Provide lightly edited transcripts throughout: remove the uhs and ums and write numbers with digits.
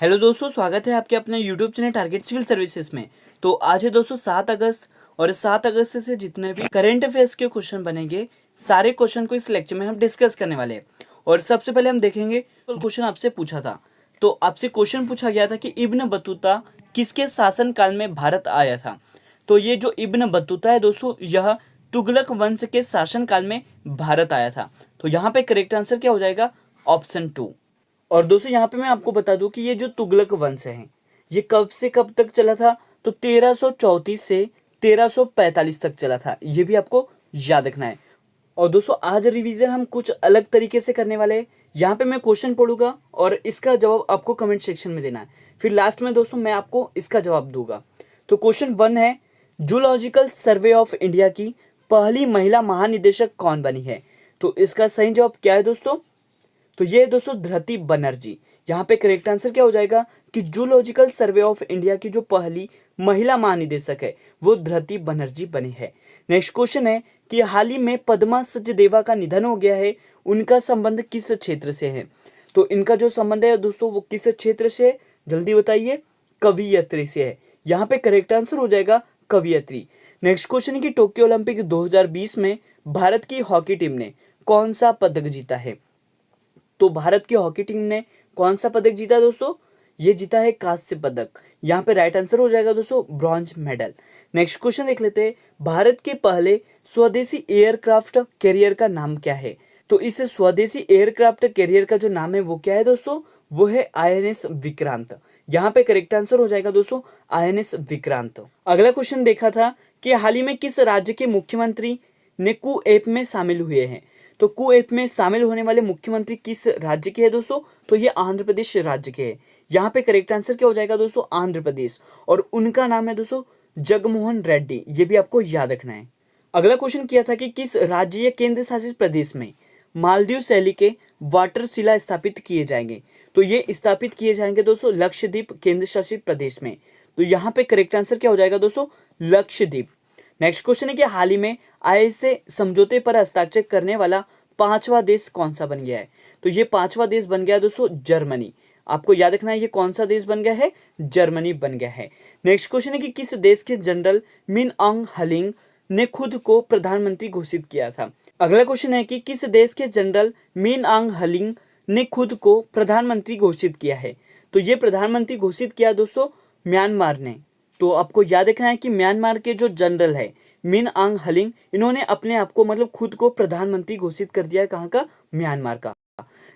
Hello दोस्तों, स्वागत है आपके अपने YouTube channel Target Civil Services में। तो आज है दोस्तों 7 अगस्त, और 7 अगस्त से जितने भी करंट अफेयर्स के क्वेश्चन बनेंगे, सारे क्वेश्चन को इस लेक्चर में हम डिस्कस करने वाले हैं। और सबसे पहले हम देखेंगे क्वेश्चन आपसे पूछा था। तो आपसे क्वेश्चन पूछा गया था कि इब्न बतूता किसके शासनकाल में भारत आया था। तो ये जो इब्न बतूता है दोस्तों, यह तुगलक वंश के शासनकाल में भारत आया था। तो यहाँ पे करेक्ट आंसर क्या हो जाएगा? ऑप्शन 2। और दोस्तों यहाँ पे मैं आपको बता दूं कि ये जो तुगलक वंश है, ये कब से कब तक चला था? तो 1334 से 1345 तक चला था। ये भी आपको याद रखना है। और दोस्तों आज रिवीजन हम कुछ अलग तरीके से करने वाले हैं। यहाँ पे मैं क्वेश्चन पढ़ूंगा और इसका जवाब आपको कमेंट सेक्शन में देना है। फिर लास्ट में दोस्तों मैं आपको इसका जवाब दूंगा। तो क्वेश्चन 1 है, जूलॉजिकल सर्वे ऑफ इंडिया की पहली महिला महानिदेशक कौन बनी है? तो इसका सही जवाब क्या है दोस्तों? तो ये दोस्तों धृति बनर्जी। यहाँ पे करेक्ट आंसर क्या हो जाएगा कि जूलॉजिकल सर्वे ऑफ इंडिया की जो पहली महिला महानिदेशक है वो धृति बनर्जी बनी है। नेक्स्ट क्वेश्चन है कि हाल ही में पद्मा सचदेवा का निधन हो गया है, उनका संबंध किस क्षेत्र से है? तो इनका जो संबंध है दोस्तों वो किस क्षेत्र से है? जल्दी बताइए। कवियत्री से है। यहाँ पे करेक्ट आंसर हो जाएगा कवियत्री। नेक्स्ट क्वेश्चन है कि टोक्यो ओलंपिक 2020 में भारत की हॉकी टीम ने कौन सा पदक जीता है? तो भारत की हॉकी टीम ने कौन सा पदक जीता दोस्तों? ये जीता है कांस्य पदक। यहाँ पे राइट आंसर हो जाएगा दोस्तों ब्रॉन्ज मेडल। नेक्स्ट क्वेश्चन देख लेते हैं, भारत के पहले स्वदेशी एयरक्राफ्ट कैरियर का नाम क्या है? तो इस स्वदेशी एयरक्राफ्ट कैरियर का जो नाम है वो क्या है दोस्तों? वो है INS विक्रांत। यहाँ पे करेक्ट आंसर हो जाएगा दोस्तों INS विक्रांत। अगला क्वेश्चन देखा था कि हाल ही में किस राज्य के मुख्यमंत्री ने कू ऐप में शामिल हुए हैं? तो कू ऐप में शामिल होने वाले मुख्यमंत्री किस राज्य के हैं दोस्तों? तो ये आंध्र प्रदेश राज्य के हैं। यहाँ पे करेक्ट आंसर क्या हो जाएगा दोस्तों? आंध्र प्रदेश। और उनका नाम है दोस्तों जगनमोहन रेड्डी। ये भी आपको याद रखना है। अगला क्वेश्चन किया था कि किस राज्य या केंद्र शासित प्रदेश में मालदीव शैली के वाटर शिला स्थापित किए जाएंगे? तो ये स्थापित किए जाएंगे दोस्तों लक्षद्वीप केंद्र शासित प्रदेश में। तो यहाँ पे करेक्ट आंसर क्या हो जाएगा दोस्तों? लक्षद्वीप। नेक्स्ट क्वेश्चन है कि हाल ही में ISA समझौते पर हस्ताक्षर करने वाला 5वां देश कौन सा बन गया है? तो ये 5वां देश बन गया है दोस्तों जर्मनी। आपको याद रखना है ये कौन सा देश बन गया है? जर्मनी बन गया है। नेक्स्ट क्वेश्चन है कि किस देश के जनरल मिन ऑन्ग हलिंग ने खुद को प्रधानमंत्री घोषित किया था? अगला क्वेश्चन है कि किस देश के जनरल मिन ऑन्ग हलिंग ने खुद को प्रधानमंत्री घोषित किया है? तो ये प्रधानमंत्री घोषित किया दोस्तों म्यांमार ने। तो आपको याद रखना है कि म्यांमार के जो जनरल है मिन ऑन्ग हलिंग, इन्होंने अपने आप को मतलब खुद को प्रधानमंत्री घोषित कर दिया है। कहाँ का? म्यांमार का।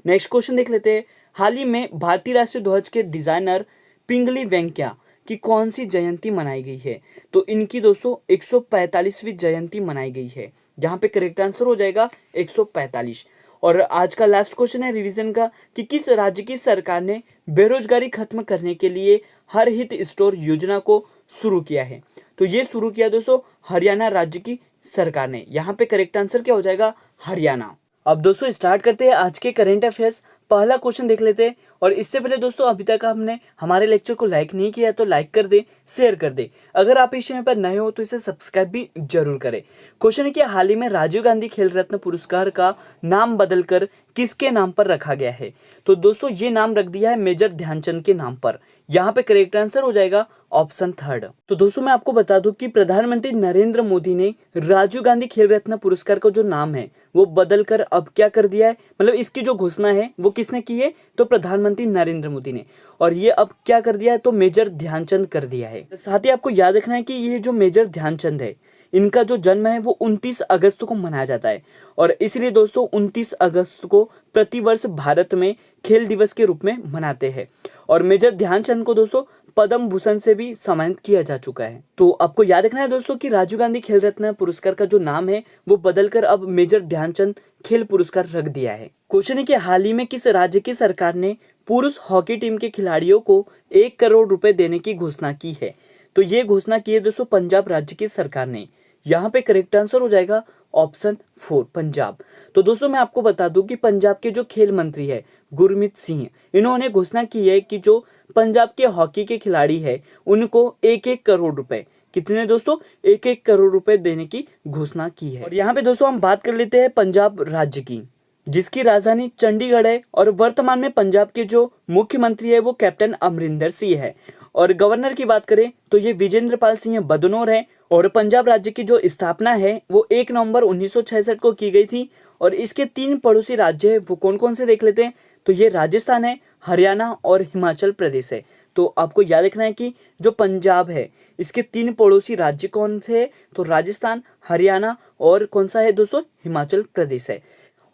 नेक्स्ट क्वेश्चन देख लेते हैं, हाल ही में भारतीय राष्ट्रीय ध्वज के डिजाइनर पिंगली वेंकैया की कौन सी जयंती मनाई गई है? तो इनकी दोस्तों 145वीं जयंती मनाई गई है। यहाँ पे करेक्ट आंसर हो जाएगा 145। और आज का लास्ट क्वेश्चन है रिवीजन का कि किस राज्य की सरकार ने बेरोजगारी खत्म करने के लिए हर हित स्टोर योजना को शुरू किया है? तो ये शुरू किया दोस्तों हरियाणा राज्य की सरकार ने। यहाँ पे करेक्ट आंसर क्या हो जाएगा? हरियाणा। अब दोस्तों स्टार्ट करते हैं आज के करंट अफेयर्स। पहला क्वेश्चन देख लेते हैं। और इससे पहले दोस्तों अभी तक आपने हमारे लेक्चर को लाइक नहीं किया तो लाइक कर दे, शेयर कर दे। अगर आप इस चैनल पर नए हो तो इसे सब्सक्राइब भी जरूर करें। क्वेश्चन है कि हाल ही में राजीव गांधी खेल रत्न पुरस्कार का नाम बदलकर किसके नाम पर रखा गया है? तो दोस्तों ये नाम रख दिया है मेजर ध्यानचंद के नाम पर। यहाँ पे करेक्ट आंसर हो जाएगा ऑप्शन 3। तो दोस्तों मैं आपको बता दूं कि प्रधानमंत्री नरेंद्र मोदी ने राजीव गांधी खेल रत्न पुरस्कार का जो नाम है वो बदलकर अब क्या कर दिया है, मतलब इसकी जो घोषणा है वो किसने की है? तो प्रधानमंत्री नरेंद्र मोदी ने। और ये अब क्या कर दिया है? तो मेजर ध्यानचंद कर दिया है। साथ ही आपको याद रखना है कि ये जो मेजर ध्यानचंद है, इनका जो जन्म है वो 29 अगस्त को मनाया जाता है। और इसलिए दोस्तों 29 अगस्त को प्रतिवर्ष भारत में खेल दिवस के रूप में मनाते हैं। और मेजर ध्यानचंद को दोस्तों पद्म भूषण से भी सम्मानित किया जा चुका है। तो आपको याद रखना है दोस्तों कि राजीव गांधी खेल रत्न पुरस्कार का जो नाम है वो बदलकर अब मेजर ध्यानचंद खेल पुरस्कार रख दिया है। क्वेश्चन है कि हाल ही में किस राज्य की सरकार ने पुरुष हॉकी टीम के खिलाड़ियों को 1 करोड़ रुपए देने की घोषणा की है? तो ये घोषणा की है दोस्तों पंजाब राज्य की सरकार ने। यहाँ पे करेक्ट आंसर हो जाएगा ऑप्शन 4 पंजाब। तो दोस्तों मैं आपको बता दूं कि पंजाब के जो खेल मंत्री है गुरमीत सिंह, इन्होंने घोषणा की है कि जो पंजाब के हॉकी के खिलाड़ी है उनको 1-1 करोड़ रुपए, कितने दोस्तों? 1-1 करोड़ रुपए देने की घोषणा की है। और यहाँ पे दोस्तों हम बात कर लेते हैं पंजाब राज्य की। जिसकी राजधानी चंडीगढ़ है और वर्तमान में पंजाब के जो मुख्यमंत्री है वो कैप्टन अमरिंदर सिंह है। और गवर्नर की बात करें तो ये विजेंद्र पाल सिंह बदनौर है। और पंजाब राज्य की जो स्थापना है वो 1 नवंबर 1966 को की गई थी। और इसके 3 पड़ोसी राज्य है वो कौन कौन से देख लेते हैं। तो ये राजस्थान है, हरियाणा और हिमाचल प्रदेश है। तो आपको याद रखना है कि जो पंजाब है इसके 3 पड़ोसी राज्य कौन थे। तो राजस्थान, हरियाणा और कौन सा है दोस्तों, हिमाचल प्रदेश है।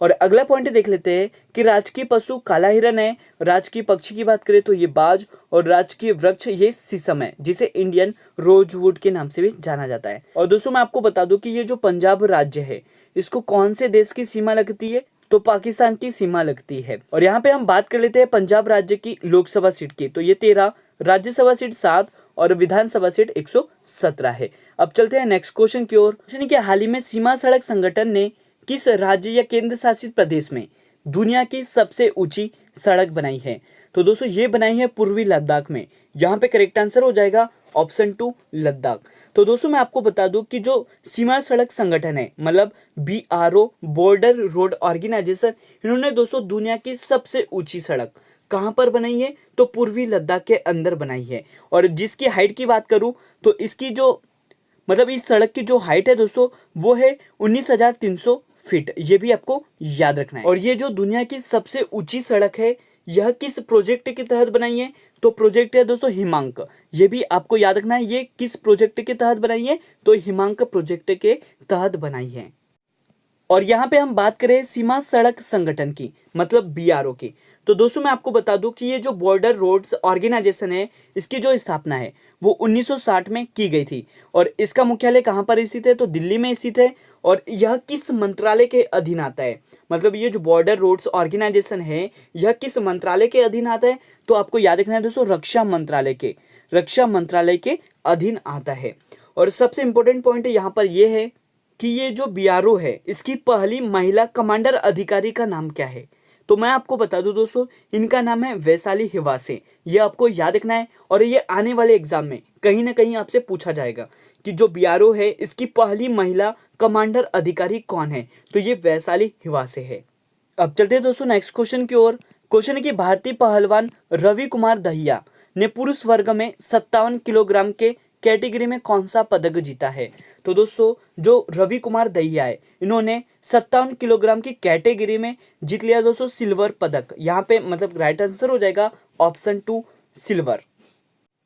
और अगला पॉइंट देख लेते हैं कि राजकीय पशु काला हिरन है। राजकीय पक्षी की बात करें तो ये बाज। और राजकीय वृक्ष ये शीशम है जिसे इंडियन रोजवुड के नाम से भी जाना जाता है। और दोस्तों मैं आपको बता दूं कि ये जो पंजाब राज्य है इसको कौन से देश की सीमा लगती है। तो पाकिस्तान की सीमा लगती है। और यहाँ पे हम बात कर लेते हैं पंजाब राज्य की लोकसभा सीट की। तो ये 13, राज्यसभा सीट 7 और विधानसभा सीट 117 है। अब चलते हैं नेक्स्ट क्वेश्चन की ओर। क्वेश्चन के हाल ही में सीमा सड़क संगठन ने किस राज्य या केंद्र शासित प्रदेश में दुनिया की सबसे ऊंची सड़क बनाई है। तो दोस्तों ये बनाई है पूर्वी लद्दाख में। यहाँ पे करेक्ट आंसर हो जाएगा ऑप्शन 2 लद्दाख। तो दोस्तों मैं आपको बता दूं कि जो सीमा सड़क संगठन है मतलब BRO बॉर्डर रोड ऑर्गेनाइजेशन, इन्होंने दोस्तों दुनिया की सबसे ऊंची सड़क कहाँ पर बनाई है। तो पूर्वी लद्दाख के अंदर बनाई है। और जिसकी हाइट की बात करूँ तो इसकी जो मतलब इस सड़क की जो हाइट है दोस्तों वो है 19,300 फीट। ये भी आपको याद रखना है। और ये जो दुनिया की सबसे ऊंची सड़क है यह किस प्रोजेक्ट के तहत बनाई है। तो प्रोजेक्ट है दोस्तों हिमांक। ये भी आपको याद रखना है ये किस प्रोजेक्ट के तहत बनाई है। तो हिमांक प्रोजेक्ट के तहत बनाई है। और यहाँ पे हम बात करें सीमा सड़क संगठन की मतलब BRO की। तो दोस्तों मैं आपको बता दूं कि ये जो बॉर्डर रोड्स ऑर्गेनाइजेशन है इसकी जो स्थापना है वो 1960 में की गई थी। और इसका मुख्यालय कहाँ पर स्थित है। तो दिल्ली में स्थित है। और यह किस मंत्रालय के अधीन आता है। मतलब ये जो बॉर्डर रोड्स ऑर्गेनाइजेशन है यह किस मंत्रालय के अधीन आता है। तो आपको याद रखना है दोस्तों रक्षा मंत्रालय के अधीन आता है। और सबसे इंपॉर्टेंट पॉइंट यहाँ पर यह है कि ये जो BRO है इसकी पहली महिला कमांडर अधिकारी का नाम क्या है। तो मैं आपको बता दूं दोस्तों इनका नाम है वैशाली हिवासे। ये आपको याद रखना है। और ये आने वाले एग्जाम में कहीं ना कहीं आपसे पूछा जाएगा कि जो BRO है इसकी पहली महिला कमांडर अधिकारी कौन है। तो ये वैशाली हिवासे है। अब चलते हैं दोस्तों नेक्स्ट क्वेश्चन की ओर। क्वेश्चन है कि भारतीय पहलवान रवि कुमार दहिया ने पुरुष वर्ग में 57 किलोग्राम के कैटेगरी में कौन सा पदक जीता है। तो दोस्तों जो रवि कुमार दहिया है इन्होंने 57 किलोग्राम की कैटेगरी में जीत लिया दोस्तों सिल्वर पदक। यहाँ पे मतलब राइट आंसर हो जाएगा ऑप्शन 2 सिल्वर।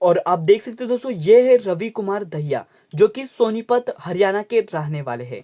और आप देख सकते हो दोस्तों ये है रवि कुमार दहिया जो कि सोनीपत हरियाणा के रहने वाले हैं।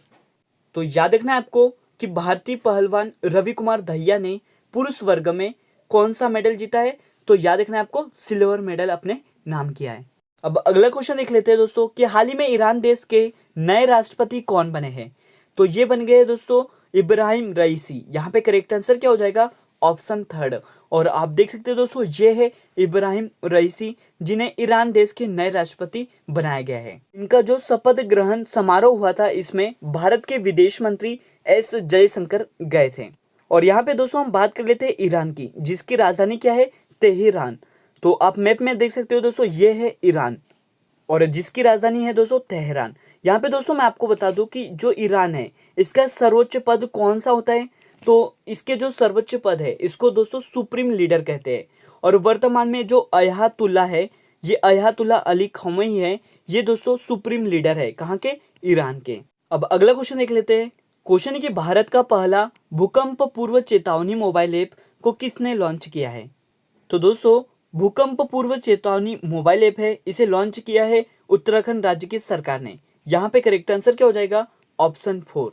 तो याद रखना है आपको कि भारतीय पहलवान रवि कुमार दहिया ने पुरुष वर्ग में कौन सा मेडल जीता है। तो याद रखना है आपको सिल्वर मेडल अपने नाम किया है। अब अगला क्वेश्चन देख लेते हैं दोस्तों कि हाल ही में ईरान देश के नए राष्ट्रपति कौन बने हैं। तो ये बन गए दोस्तों इब्राहिम रईसी। यहाँ पे करेक्ट आंसर क्या हो जाएगा ऑप्शन 3। और आप देख सकते हैं दोस्तों ये है इब्राहिम रईसी जिन्हें ईरान देश के नए राष्ट्रपति बनाया गया है। इनका जो शपथ ग्रहण समारोह हुआ था इसमें भारत के विदेश मंत्री S जयशंकर गए थे। और यहाँ पे दोस्तों हम बात कर लेते हैं ईरान की जिसकी राजधानी क्या है तेहरान। तो आप मैप में देख सकते हो दोस्तों ये है ईरान और जिसकी राजधानी है दोस्तों तेहरान। यहाँ पे दोस्तों मैं आपको बता दूं कि जो ईरान है इसका सर्वोच्च पद कौन सा होता है। तो इसके जो सर्वोच्च पद है इसको दोस्तों सुप्रीम लीडर कहते हैं। और वर्तमान में जो अयातुल्ला है ये अयातुल्ला अली खमेनी है। ये दोस्तों सुप्रीम लीडर है कहाँ के, ईरान के। अब अगला क्वेश्चन देख लेते हैं। क्वेश्चन है कि भारत का पहला भूकंप पूर्व चेतावनी मोबाइल ऐप को किसने लॉन्च किया है। तो दोस्तों भूकंप पूर्व चेतावनी मोबाइल ऐप है इसे लॉन्च किया है उत्तराखंड राज्य की सरकार ने। यहाँ पे करेक्ट आंसर क्या हो जाएगा ऑप्शन 4।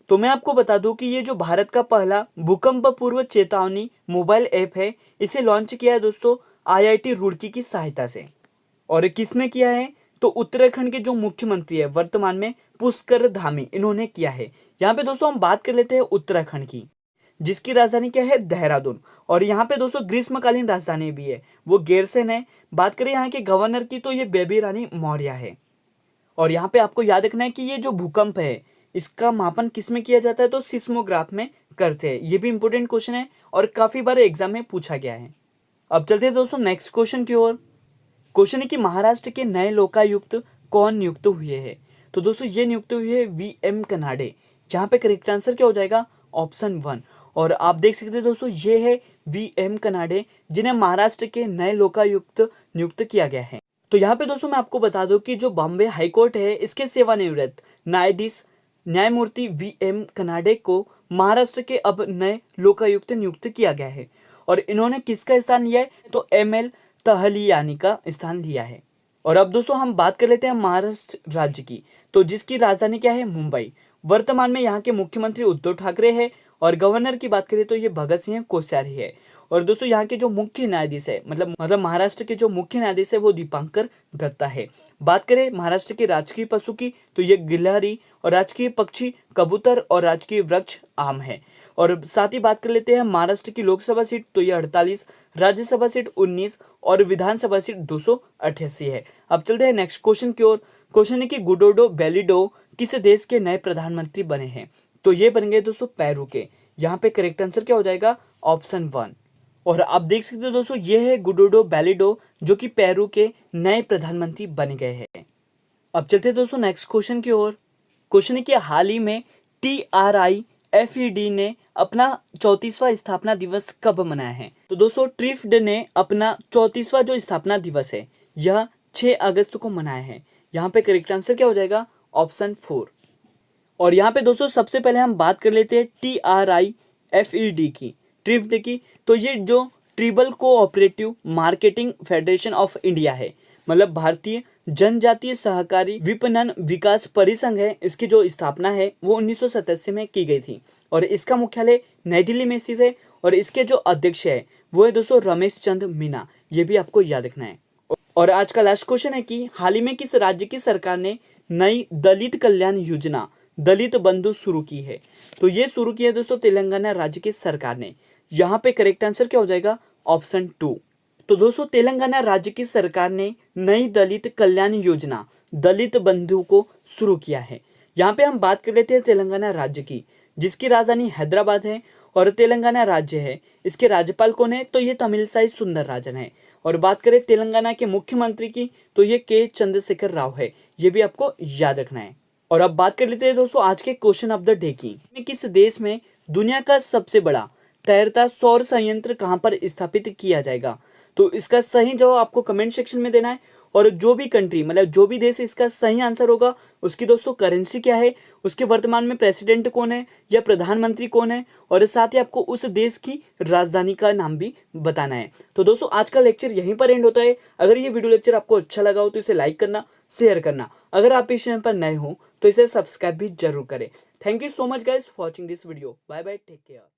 तो मैं आपको बता दूं कि ये जो भारत का पहला भूकंप पूर्व चेतावनी मोबाइल ऐप है इसे लॉन्च किया है दोस्तों IIT रुड़की की सहायता से। और किसने किया है तो उत्तराखंड के जो मुख्यमंत्री है वर्तमान में पुष्कर धामी इन्होंने किया है। यहाँ पे दोस्तों हम बात कर लेते हैं उत्तराखंड की जिसकी राजधानी क्या है देहरादून। और यहाँ पे दोस्तों ग्रीष्मकालीन राजधानी भी है वो गैरसैंण है। बात करें यहाँ के गवर्नर की तो ये बेबी रानी मौर्य है। और यहाँ पे आपको याद रखना है कि ये जो भूकंप है इसका मापन किस में किया जाता है तो सिस्मोग्राफ में करते हैं। ये भी इंपॉर्टेंट क्वेश्चन है और काफी बार एग्जाम में पूछा गया है। अब चलते हैं दोस्तों नेक्स्ट क्वेश्चन की ओर। क्वेश्चन है कि महाराष्ट्र के नए लोकायुक्त कौन नियुक्त हुए हैं। तो दोस्तों ये नियुक्त हुए हैं VM कनाडे। यहाँ पे करेक्ट आंसर क्या हो जाएगा ऑप्शन 1। और आप देख सकते हैं दोस्तों, ये है VM कनाडे, जिन्हें महाराष्ट्र के नए लोकायुक्त नियुक्त किया गया है। तो यहाँ पे दोस्तों मैं आपको बता दूं कि जो बॉम्बे हाईकोर्ट है, इसके सेवानिवृत्त न्यायाधीश न्यायमूर्ति VM कनाडे को महाराष्ट्र के अब नए लोकायुक्त नियुक्त किया गया है। और इन्होंने किसका स्थान लिया है? तो ML तहलियानी का स्थान लिया है। और अब दोस्तों हम बात कर लेते हैं महाराष्ट्र राज्य की, तो जिसकी राजधानी क्या है? मुंबई। वर्तमान में यहाँ के मुख्यमंत्री उद्धव ठाकरे है, और गवर्नर की बात करें तो ये भगत सिंह कोश्यारी है। और दोस्तों यहाँ के जो मुख्य न्यायाधीश है, मतलब महाराष्ट्र के जो मुख्य न्यायाधीश है, वो दीपांकर दत्ता है। बात करें महाराष्ट्र के राजकीय पशु की, तो ये गिलहरी, और राजकीय पक्षी कबूतर, और राजकीय वृक्ष आम है। और साथ ही बात कर लेते हैं महाराष्ट्र की लोकसभा सीट, तो ये 48, राज्यसभा सीट 19, और विधानसभा सीट 288 है। अब चलते हैं नेक्स्ट क्वेश्चन की ओर। क्वेश्चन है कि गुडोडो बेलिडो किस देश के नए प्रधानमंत्री बने हैं? तो ये बन गए दोस्तों पेरू के। यहाँ पे करेक्ट आंसर क्या हो जाएगा? ऑप्शन 1। और आप देख सकते हो दोस्तों, ये है गुडोडो बेलिडो, जो कि पेरू के नए प्रधानमंत्री बन गए हैं। अब चलते हैं दोस्तों नेक्स्ट क्वेश्चन की ओर। क्वेश्चन है कि हाल ही में TRIFED ने अपना 34वां स्थापना दिवस कब मनाया है? तो दोस्तों ट्रिफ्ड ने अपना 34वां जो स्थापना दिवस है, यह 6 अगस्त को मनाया है। यहाँ पे करेक्ट आंसर क्या हो जाएगा? ऑप्शन 4। और यहाँ पे दोस्तों सबसे पहले हम बात कर लेते हैं TRIFED की, ट्रिफ्ड की। तो ये जो tribal cooperative marketing federation of India है, मतलब भारतीय जनजातीय सहकारी विपणन विकास परिसंघ है, इसकी जो स्थापना है वो 1987 में की गई थी। और इसका मुख्यालय नई दिल्ली में स्थित है। और इसके जो अध्यक्ष है वो है दोस्तों रमेश चंद्र मीना, ये भी आपको याद रखना है। और आज का लास्ट क्वेश्चन है कि हाल ही में किस राज्य की सरकार ने नई दलित कल्याण योजना दलित बंधु शुरू की है? तो ये शुरू की है दोस्तों तेलंगाना राज्य की सरकार ने। यहाँ पे करेक्ट आंसर क्या हो जाएगा? ऑप्शन 2। तो दोस्तों तेलंगाना राज्य की सरकार ने नई दलित कल्याण योजना दलित बंधु को शुरू किया है। यहाँ पे हम बात कर लेते हैं तेलंगाना राज्य की, जिसकी राजधानी हैदराबाद है। और तेलंगाना राज्य है, इसके राज्यपाल कौन है? तो ये तमिलसाई सुंदरराजन है। और बात करें तेलंगाना के मुख्यमंत्री की, तो ये के चंद्रशेखर राव है, ये भी आपको याद रखना है। और अब बात कर लेते हैं दोस्तों आज के क्वेश्चन ऑफ द डे की। किस देश में दुनिया का सबसे बड़ा तैरता सौर संयंत्र कहां पर स्थापित किया जाएगा? तो इसका सही जवाब आपको कमेंट सेक्शन में देना है। और जो भी कंट्री, मतलब जो भी देश इसका सही आंसर होगा, उसकी दोस्तों करेंसी क्या है, उसके वर्तमान में प्रेसिडेंट कौन है या प्रधानमंत्री कौन है, और साथ ही आपको उस देश की राजधानी का नाम भी बताना है। तो दोस्तों आज का लेक्चर यहीं पर एंड होता है। अगर ये वीडियो लेक्चर आपको अच्छा लगा हो तो इसे लाइक करना, शेयर करना। अगर आप इस चैनल पर नए हो तो इसे सब्सक्राइब भी जरूर करें। Thank you so much guys for watching this video. Bye bye, take care.